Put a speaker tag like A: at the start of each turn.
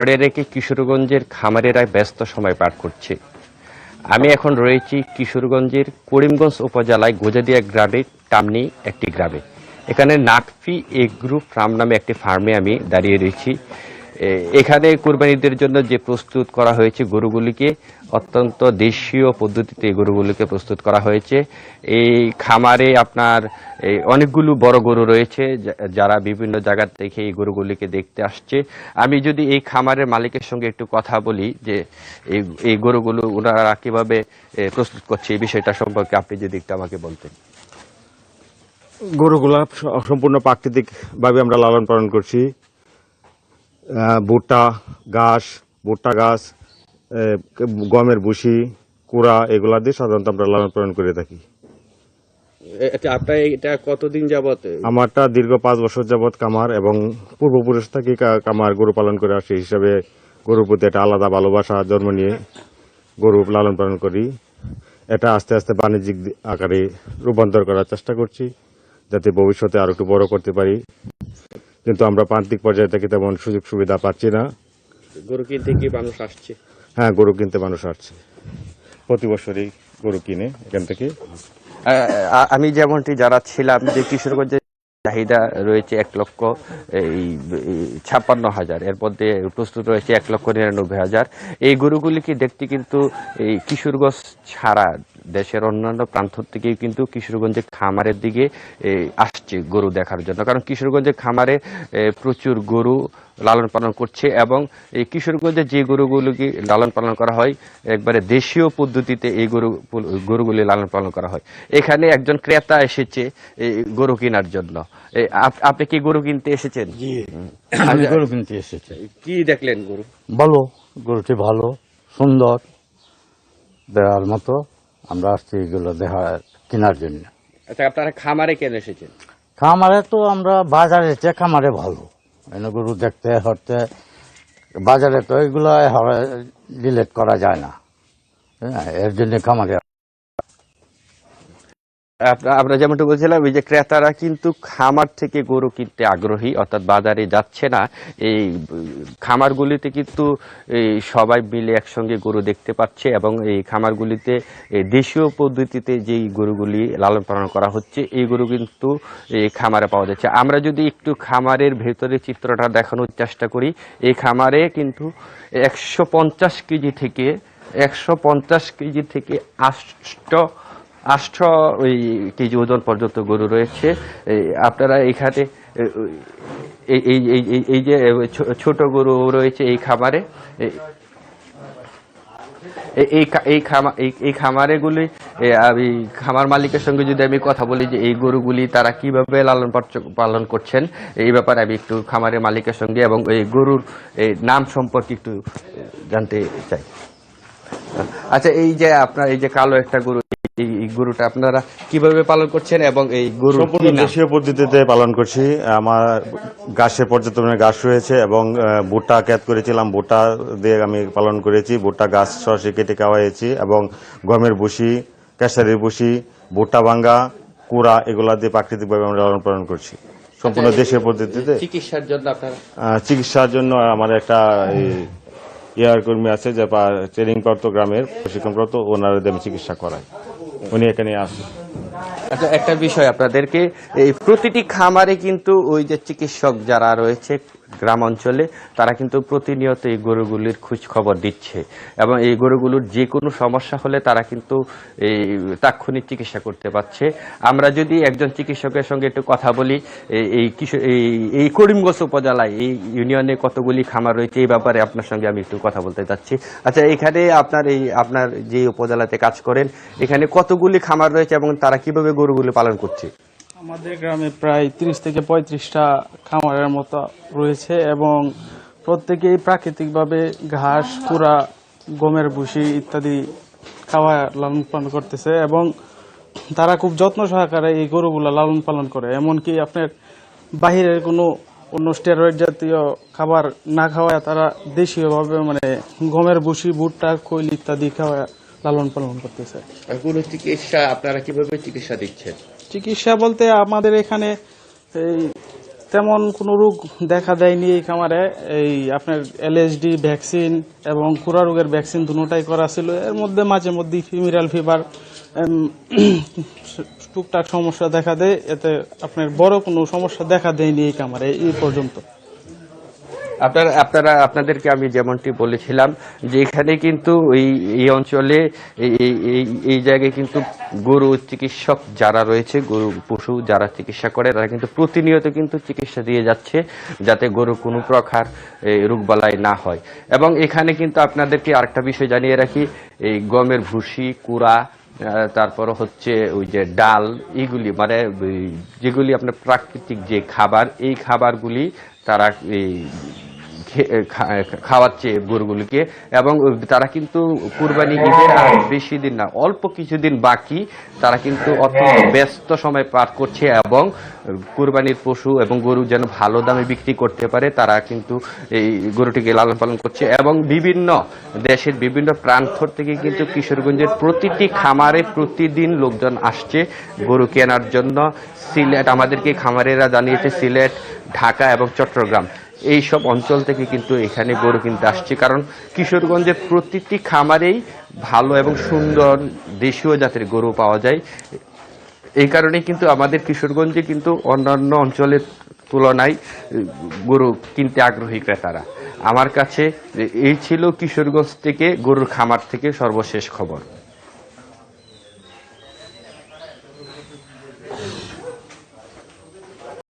A: ধরে রেখে কিশোরগঞ্জের খামারেরা ব্যস্ত সময় পার করছে। আমি এখন রয়েছি কিশোরগঞ্জের করিমগঞ্জ উপজেলায় গোজাদিয়া গ্রামের টামনি একটি গ্রামে। এখানে নাকফি এগ্রো ফার্ম নামে একটি ফার্মে আমি দাঁড়িয়ে রয়েছি। এখানে কুরবানিদের জন্য যে প্রস্তুত করা হয়েছে গরুগুলিকে অত্যন্ত দেশীয় পদ্ধতিতে গরুগুলিকে প্রস্তুত করা হয়েছে। এই খামারে আপনার অনেকগুলো বড় গরু রয়েছে যারা বিভিন্ন জায়গা থেকে এই গরুগুলিকে দেখতে আসছে। আমি যদি এই খামারের মালিকের সঙ্গে একটু কথা বলি যে এই গরুগুলো ওনারা কিভাবে প্রস্তুত করছে এই বিষয়টা সম্পর্কে আপনি যদি একটু আমাকে বলতেন।
B: গরুগুলা সম্পূর্ণ প্রাকৃতিক ভাবে আমরা লালন পালন করছি। ভুট্টা গাছ, গমের ভুসি, কুড়া এগুলা দিয়ে সাধারণত আমরা লালন পালন করে থাকি।
A: আপনার এটা কতদিন যাবত?
B: আমারটা দীর্ঘ 5 বছর যাবত কামার, এবং পূর্বপুরুষ থেকে কামার গরু পালন করে আসি হিসাবে গরুর প্রতি একটা আলাদা ভালোবাসা জন্ম নিয়ে গরু লালন পালন করি। এটা আস্তে আস্তে বাণিজ্যিক আকারে রূপান্তর করার চেষ্টা করছি, যাতে ভবিষ্যতে আরো একটু বড় করতে পারি। কিন্তু আমরা প্রান্তিক পর্যায়ে থেকে তেমন সুযোগ সুবিধা পাচ্ছি না।
A: গরু কিনতে কি মানুষ আসছে?
B: হ্যাঁ, গরু কিনতে মানুষ আসছে, প্রতি বছরই গরু কিনে এখান থেকে।
A: আমি যেমনটি জানাচ্ছিলাম যে কিশোরগঞ্জের চাহিদা রয়েছে 1,56,000, এর মধ্যে প্রস্তুত রয়েছে 1,99,000। এই গরুগুলিকে দেখতে কিন্তু এই কিশোরগঞ্জ ছাড়া দেশের অন্যান্য প্রান্ত থেকেই কিন্তু কিশোরগঞ্জের খামারের দিকে আসছে গরু দেখার জন্য, কারণ কিশোরগঞ্জের খামারে প্রচুর গরু লালন পালন করছে। এবং এই কিশোরগঞ্জে যে গরুগুলোকে লালন পালন করা হয় একবারে দেশীয় পদ্ধতিতে এই গরুগুলি লালন পালন করা হয়। এখানে একজন ক্রেতা এসেছে এই গরু কেনার জন্য। আপনি কি গরু কিনতে এসেছেন?
C: জি, আমি গরু কিনতে এসেছি।
A: কি দেখলেন গরু?
C: ভালো, গরুটি ভালো, সুন্দর, দেওয়ার মতো। আমরা আসছি এগুলো কেনার জন্য।
A: আচ্ছা, আপনারা খামারে কেন এসেছেন?
C: খামারে তো আমরা বাজারে চেয়ে খামারে ভালো, এনে গরু দেখতে হতে। বাজারে তো এগুলো ডিলেট করা যায় না, এর জন্য খামারে।
A: আমরা যেমনটা বলছিলাম এই যে ক্রেতারা কিন্তু খামার থেকে গরু কিনতে আগ্রহী, অর্থাৎ বাজারে যাচ্ছে না। এই খামারগুলিতে কিন্তু সবাই মিলে একসঙ্গে গরু দেখতে পাচ্ছে, এবং এই খামারগুলিতে দেশীয় পদ্ধতিতে যেই গরুগুলি লালন পালন করা হচ্ছে এই গরু কিন্তু এই খামারে পাওয়া যাচ্ছে। আমরা যদি একটু খামারের ভেতরে চিত্রটা দেখানোর চেষ্টা করি, এই খামারে কিন্তু 150 কেজি থেকে 8 কেজি ওজন পর্যন্ত গরু রয়েছে। আপনারা এখানে এই যে ছোট গরু রয়েছে এই খামারে, এই খামারেগুলি খামার মালিকের সঙ্গে যদি আমি কথা বলি যে এই গরুগুলি তারা কিভাবে লালন পালন করছেন এই ব্যাপারে আমি একটু খামারের মালিকের সঙ্গে এবং এই গরুর নাম সম্পর্কে একটু জানতে চাই। আচ্ছা, এই যে আপনার এই যে কালো একটা গরু, এই গরুটা আপনারা কিভাবে পালন করছেন এবং এই গরু
B: সম্পূর্ণ দেশীয় পদ্ধতিতে পালন করছি। আমার ঘাসের পর্যাপ্ত ঘাস রয়েছে, এবং ভুট্টা ক্যাদ করেছিলাম, ভুট্টা দিয়ে আমি পালন করেছি। ভুট্টা গাছ সরাসরি কেটে খাওয়াইছি, এবং গমের ভুসি, কেশারির ভুসি, ভুট্টা ভাঙ্গা, কুড়া এগুলা দিয়ে প্রাকৃতিকভাবে আমরা লালন পালন করছি সম্পূর্ণ দেশীয় পদ্ধতিতে।
A: চিকিৎসার জন্য আপনারা
B: চিকিৎসার জন্য আমার একটা ইয়ার কর্মী আছে যে ট্রেনিংপ্রাপ্ত গ্রামের প্রশিক্ষণপ্রাপ্ত, ওনারা আমি চিকিৎসা করাই, উনি এখানে আসেন।
A: আচ্ছা, একটা বিষয় আপনাদেরকে, এই প্রতিটি খামারে কিন্তু ওই যে চিকিৎসক যারা রয়েছে গ্রাম অঞ্চলে তারা কিন্তু প্রতিনিয়ত এই গরুগুলির খোঁজ খবর দিচ্ছে, এবং এই গরুগুলোর যে কোনো সমস্যা হলে তারা কিন্তু এই তাৎক্ষণিক চিকিৎসা করতে পারছে। আমরা যদি একজন চিকিৎসকের সঙ্গে একটু কথা বলি, এই করিমগঞ্জ উপজেলায় এই ইউনিয়নে কতগুলি খামার রয়েছে এই ব্যাপারে আপনার সঙ্গে আমি একটু কথা বলতে চাচ্ছি। আচ্ছা, এখানে আপনার যে উপজেলাতে কাজ করেন এখানে কতগুলি খামার রয়েছে এবং তারা কিভাবে গরুগুলি পালন করছে?
D: আমাদের গ্রামে প্রায় 30 থেকে 35টা খামারের মতো রয়েছে, এবং প্রত্যেকেই প্রাকৃতিকভাবে ঘাস, কুড়া, গমের ভুসি ইত্যাদি খাওয়া লালন পালন করতেছে, এবং তারা খুব যত্ন সহকারে এই গরুগুলা লালন পালন করে। এমনকি আপনার বাহিরের অন্য স্টেরয়েড জাতীয় খাবার না খাওয়ায় তারা দেশীয়ভাবে গমের ভুসি, ভুট্টা, খৈল ইত্যাদি খাওয়া লালন পালন করতেছে।
A: গরু চিকিৎসা আপনারা কিভাবে চিকিৎসা দিচ্ছেন?
D: চিকিৎসা বলতে আমাদের এখানে এই তেমন কোনো রোগ দেখা দেয়নি এই খামারে। এই আপনার এলএসডি ভ্যাকসিন এবং খুরা রোগের ভ্যাকসিন দুটোটাই করা ছিল। এর মধ্যে মাঝে মধ্যে ফিমেরাল ফিভার টুকটাক সমস্যা দেখা দেয়, এতে আপনার বড় কোনো সমস্যা দেখা দেয়নি এই খামারে এই পর্যন্ত।
A: আপনাদেরকে আমি যেমনটি বলেছিলাম যে এখানে কিন্তু এই অঞ্চলে এই জায়গায় কিন্তু গরু চিকিৎসক যারা রয়েছে, গরু পশু যারা চিকিৎসা করে, তারা কিন্তু প্রতিনিয়ত কিন্তু চিকিৎসা দিয়ে যাচ্ছে যাতে গরু কোনো প্রকার রোগবালাই না হয়। এবং এখানে কিন্তু আপনাদেরকে আরেকটা বিষয় জানিয়ে রাখি, এই গমের ভুসি, কুড়া, তারপর হচ্ছে ওই যে ডাল, এইগুলি মানে যেগুলি আপনার প্রাকৃতিক যে খাবার, এই খাবারগুলি তারা খাওয়াচ্ছে গরুগুলিকে। এবং তারা কিন্তু কুরবানি ঈদের আর বেশি দিন না, অল্প কিছুদিন বাকি, তারা কিন্তু অত্যন্ত ব্যস্ত সময় পার করছে এবং কুরবানির পশু এবং গরু যেন ভালো দামে বিক্রি করতে পারে, তারা কিন্তু এই গরুটিকে লালন পালন করছে। এবং বিভিন্ন দেশের বিভিন্ন প্রান্ত থেকে কিন্তু কিশোরগঞ্জের প্রতিটি খামারে প্রতিদিন লোকজন আসছে গরু কেনার জন্য। সিলেট, আমাদেরকে খামারেরা জানিয়েছে সিলেট, ঢাকা এবং চট্টগ্রাম, এই সব অঞ্চল থেকে কিন্তু এখানে গরু কিনতে আসছে। কারণ কিশোরগঞ্জের প্রতিটি খামারেই ভালো এবং সুন্দর দেশীয় জাতের গরু পাওয়া যায়। এই কারণে কিন্তু আমাদের কিশোরগঞ্জে কিন্তু অন্যান্য অঞ্চলের তুলনায় গরু কিনতে আগ্রহী ক্রেতারা। আমার কাছে এই ছিল কিশোরগঞ্জ থেকে গরুর খামার থেকে সর্বশেষ খবর।